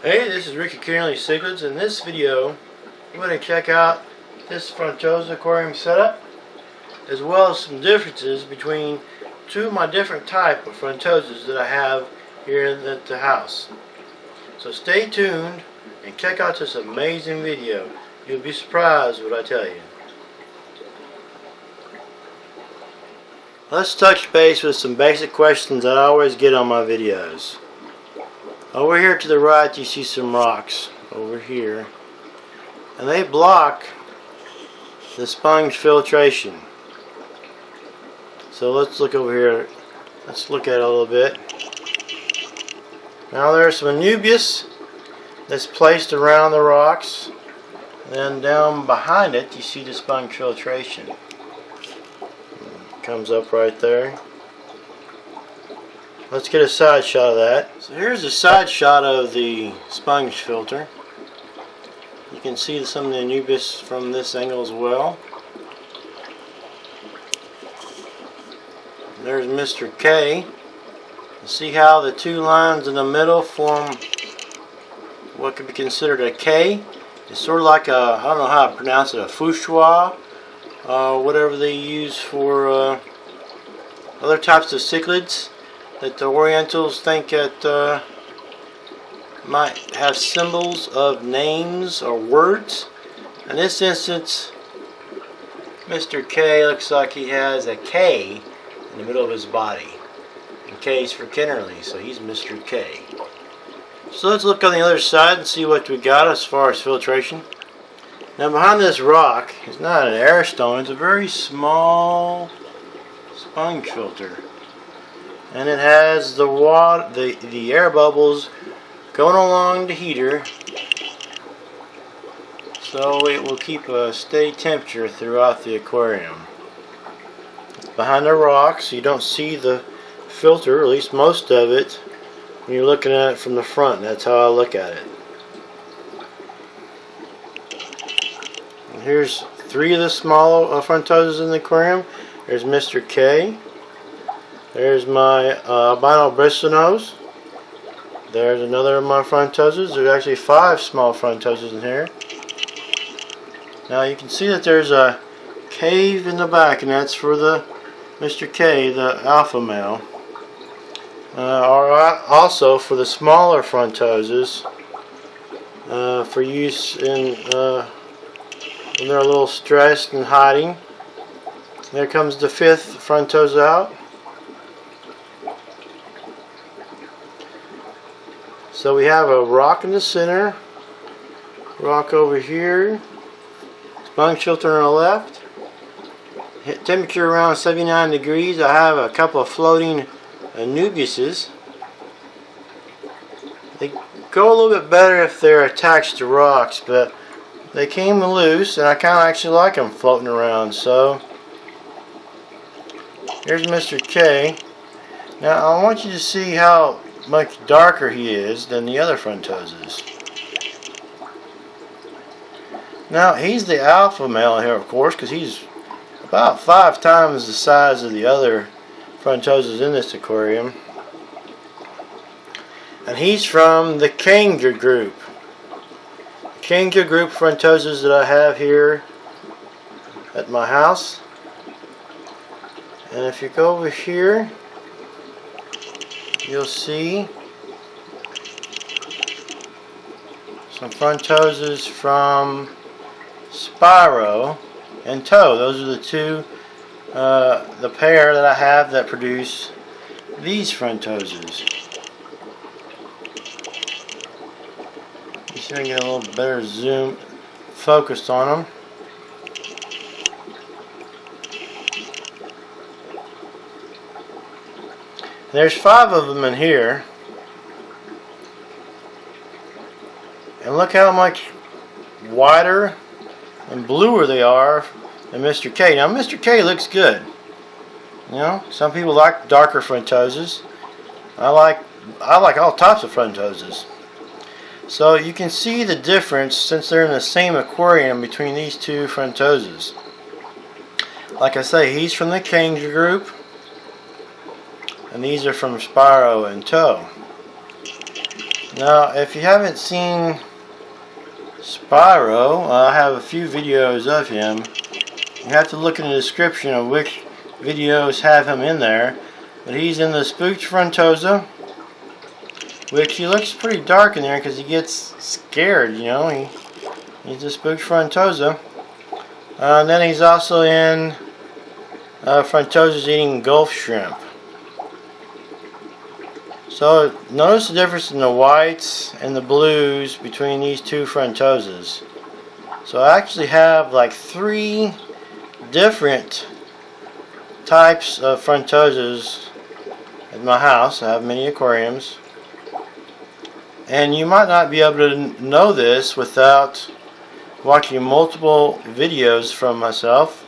Hey, this is Ricky Kennelly Cichlids. In this video, I'm going to check out this Frontosa aquarium setup, as well as some differences between two of my different type of Frontosas that I have here at the house. So stay tuned and check out this amazing video. You'll be surprised what I tell you. Let's touch base with some basic questions that I always get on my videos. Over here to the right you see some rocks over here, and they block the sponge filtration. So let's look over here. Let's look at it a little bit. Now there's some anubias that's placed around the rocks, and then down behind it you see the sponge filtration. It comes up right there. Let's get a side shot of that. So here's a side shot of the sponge filter. You can see some of the anubias from this angle as well. There's Mr. K. You see how the two lines in the middle form what could be considered a K? It's sort of like a, I don't know how to pronounce it, a fouchoir, whatever they use for other types of cichlids that the Orientals think that might have symbols of names or words. In this instance, Mr. K looks like he has a K in the middle of his body. And K is for Kennerly, so he's Mr. K. So let's look on the other side and see what we got as far as filtration. Now behind this rock is not an air stone, it's a very small sponge filter. And it has the water, the air bubbles going along the heater, so it will keep a steady temperature throughout the aquarium. Behind the rocks, you don't see the filter, or at least most of it, when you're looking at it from the front. That's how I look at it. And here's three of the small Frontosas in the aquarium. There's Mr. K. There's my albino bristlenose. There's another of my Frontosas. There's actually 5 small Frontosas in here. Now you can see that there's a cave in the back, and that's for the Mr. K, the alpha male. Also for the smaller Frontosas, for use in when they're a little stressed and hiding. There comes the 5th Frontosa out. So we have a rock in the center, rock over here, sponge filter on the left, temperature around 79 degrees. I have a couple of floating anubiases. They go a little bit better if they're attached to rocks, but they came loose and I kind of actually like them floating around. So here's Mr. K. Now I want you to see how much darker he is than the other Frontosas. Now he's the alpha male here, of course, because he's about 5 times the size of the other Frontosas in this aquarium, and he's from the Kangaroo group. Kangaroo group Frontosas that I have here at my house. And if you go over here, you'll see some Frontosas from Spiro and Toe. Those are the two, the pair that I have that produce these Frontosas. You see, I can get a little better zoom focused on them. There's 5 of them in here, and look how much wider and bluer they are than Mr. K. Now Mr. K looks good. You know, some people like darker Frontosas. I like all types of Frontosas. So you can see the difference since they're in the same aquarium between these two Frontosas. Like I say, he's from the Kangaroo group, and these are from Spiro and Toe. Now, if you haven't seen Spyro, I have a few videos of him. You have to look in the description of which videos have him in there. But he's in the Spooked Frontosa, which he looks pretty dark in there because he gets scared, you know. He's a Spooked Frontosa. And then he's also in Frontosas eating Gulf Shrimp. So notice the difference in the whites and the blues between these two Frontosas. So I actually have like 3 different types of Frontosas at my house. I have many aquariums. And you might not be able to know this without watching multiple videos from myself.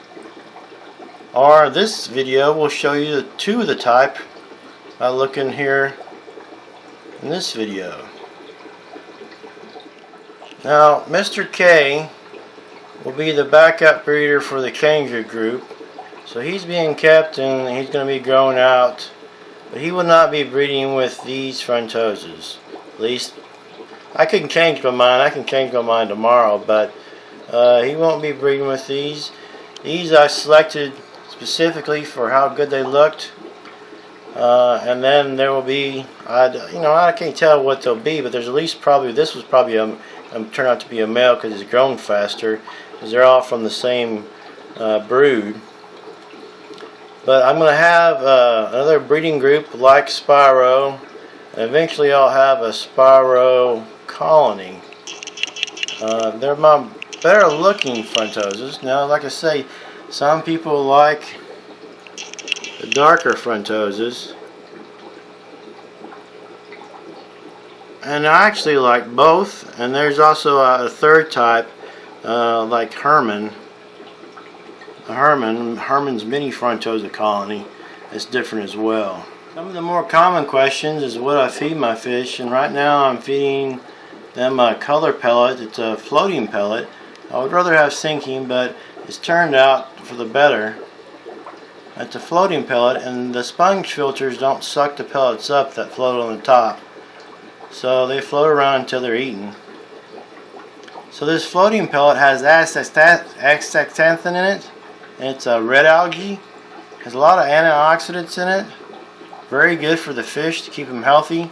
Or this video will show you 2 of the type by looking here in this video. Now, Mr. K will be the backup breeder for the Kanga group. So he's being kept and he's going to be growing out. But he will not be breeding with these Frontosas. At least, I couldn't change my mind. I can change my mind tomorrow. But he won't be breeding with these. These I selected specifically for how good they looked. And then there will be, I can't tell what they'll be, but there's at least probably, this was probably turned out to be a male because it's grown faster, because they're all from the same brood. But I'm going to have another breeding group like Spyro, and eventually I'll have a Spyro colony. They're my better looking Frontosas. Now, like I say, some people like the darker Frontosas, and I actually like both. And there's also a third type like Herman's mini Frontosa colony is different as well. Some of the more common questions is what I feed my fish, and right now I'm feeding them a color pellet. It's a floating pellet. I would rather have sinking, but it's turned out for the better. It's a floating pellet, and the sponge filters don't suck the pellets up that float on the top. So they float around until they're eaten. So this floating pellet has astaxanthin in it, and it's a red algae. Has a lot of antioxidants in it. Very good for the fish to keep them healthy,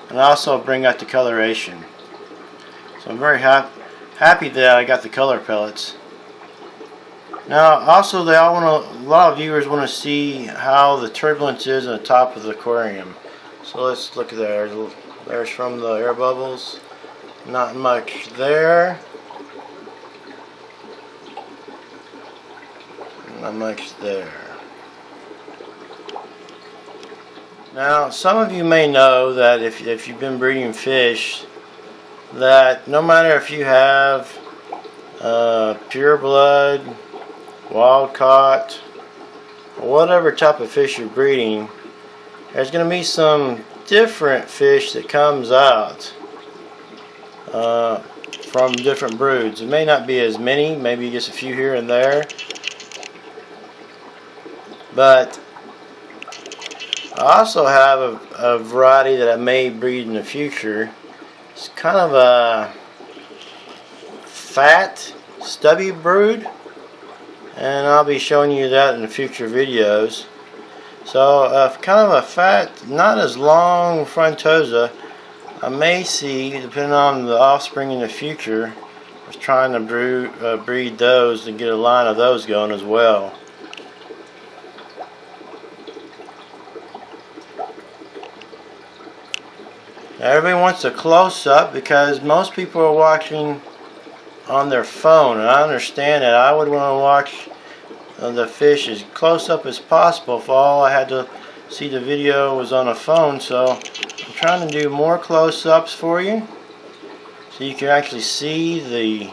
and also bring out the coloration. So I'm very happy that I got the color pellets. Now, also, a lot of viewers want to see how the turbulence is on the top of the aquarium. So let's look at there. There's from the air bubbles. Not much there. Not much there. Now, some of you may know that if you've been breeding fish, that no matter if you have pure blood, wild caught, whatever type of fish you're breeding, there's going to be some different fish that comes out from different broods. It may not be as many, maybe just a few here and there, but I also have a variety that I may breed in the future. It's kind of a fat, stubby brood, and I'll be showing you that in future videos. So kind of a fat, not as long Frontosa, I may see, depending on the offspring in the future. I was trying to breed those and get a line of those going as well. Now everybody wants a close-up because most people are watching on their phone, and I understand that. I would want to watch the fish as close up as possible if all I had to see the video was on a phone. So I'm trying to do more close-ups for you so you can actually see the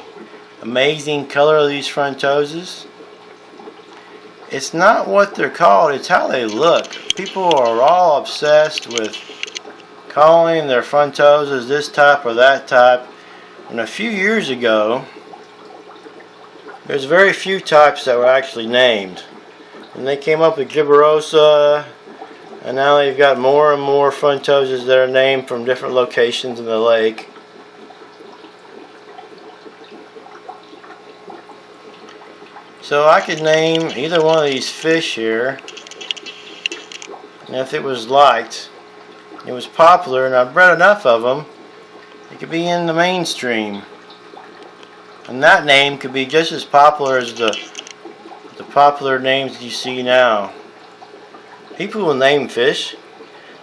amazing color of these Frontosas. It's not what they're called, it's how they look. People are all obsessed with calling their Frontosas this type or that type. And a few years ago, there's very few types that were actually named. And they came up with Gibberosa, And now you've got more and more Frontosas that are named from different locations in the lake. So I could name either one of these fish here, and if it was liked, it was popular, and I've bred enough of them, it could be in the mainstream. And that name could be just as popular as the popular names you see now. People will name fish.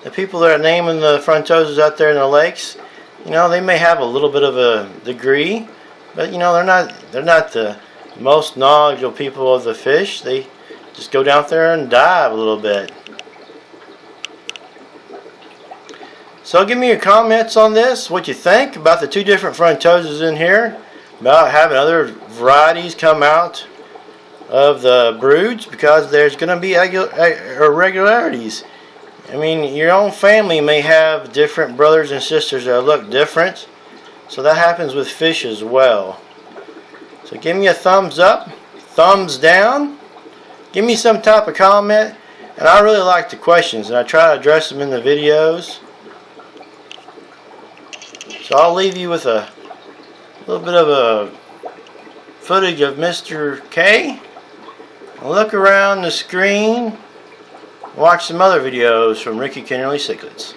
The people that are naming the Frontosas out there in the lakes, you know, they may have a little bit of a degree, but you know, they're not the most knowledgeable people of the fish. They just go down there and dive a little bit. So give me your comments on this, what you think about the two different Frontosas in here, about having other varieties come out of the broods, because there's going to be irregularities. I mean, your own family may have different brothers and sisters that look different, so that happens with fish as well. So give me a thumbs up, thumbs down, give me some type of comment, and I really like the questions and I try to address them in the videos. So I'll leave you with a little bit of a footage of Mr. K. Look around the screen, watch some other videos from Ricky Kennerly Cichlids.